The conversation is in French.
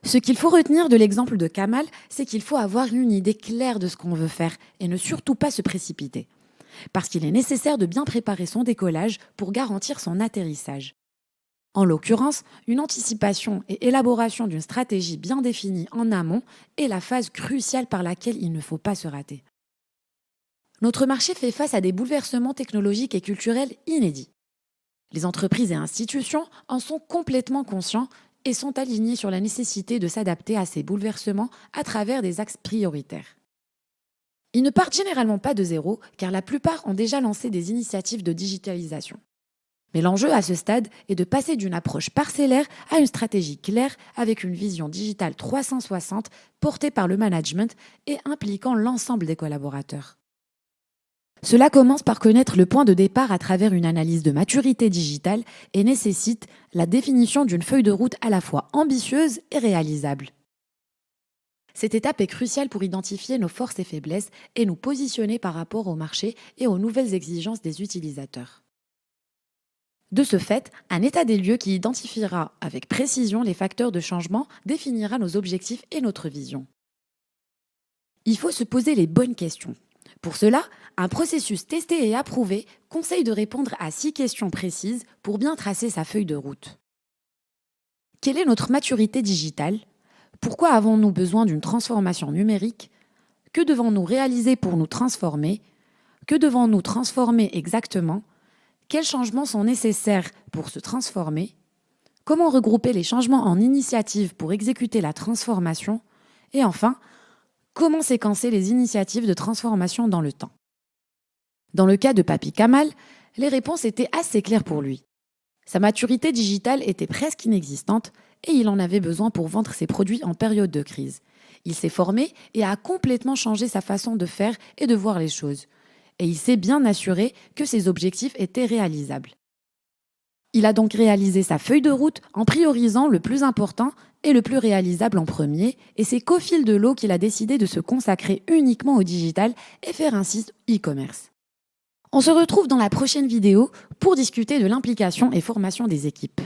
Ce qu'il faut retenir de l'exemple de Kamal, c'est qu'il faut avoir une idée claire de ce qu'on veut faire et ne surtout pas se précipiter. Parce qu'il est nécessaire de bien préparer son décollage pour garantir son atterrissage. En l'occurrence, une anticipation et élaboration d'une stratégie bien définie en amont est la phase cruciale par laquelle il ne faut pas se rater. Notre marché fait face à des bouleversements technologiques et culturels inédits. Les entreprises et institutions en sont complètement conscients et sont alignés sur la nécessité de s'adapter à ces bouleversements à travers des axes prioritaires. Ils ne partent généralement pas de zéro, car la plupart ont déjà lancé des initiatives de digitalisation. Mais l'enjeu à ce stade est de passer d'une approche parcellaire à une stratégie claire avec une vision digitale 360 portée par le management et impliquant l'ensemble des collaborateurs. Cela commence par connaître le point de départ à travers une analyse de maturité digitale et nécessite la définition d'une feuille de route à la fois ambitieuse et réalisable. Cette étape est cruciale pour identifier nos forces et faiblesses et nous positionner par rapport au marché et aux nouvelles exigences des utilisateurs. De ce fait, un état des lieux qui identifiera avec précision les facteurs de changement définira nos objectifs et notre vision. Il faut se poser les bonnes questions. Pour cela, un processus testé et approuvé conseille de répondre à 6 questions précises pour bien tracer sa feuille de route. Quelle est notre maturité digitale ? Pourquoi avons-nous besoin d'une transformation numérique ? Que devons-nous réaliser pour nous transformer ? Que devons-nous transformer exactement ? Quels changements sont nécessaires pour se transformer ? Comment regrouper les changements en initiatives pour exécuter la transformation ? Et enfin, comment séquencer les initiatives de transformation dans le temps ? Dans le cas de Papy Kamal, les réponses étaient assez claires pour lui. Sa maturité digitale était presque inexistante et il en avait besoin pour vendre ses produits en période de crise. Il s'est formé et a complètement changé sa façon de faire et de voir les choses. Et il s'est bien assuré que ses objectifs étaient réalisables. Il a donc réalisé sa feuille de route en priorisant le plus important et le plus réalisable en premier, et c'est qu'au fil de l'eau qu'il a décidé de se consacrer uniquement au digital et faire un site e-commerce. On se retrouve dans la prochaine vidéo pour discuter de l'implication et formation des équipes.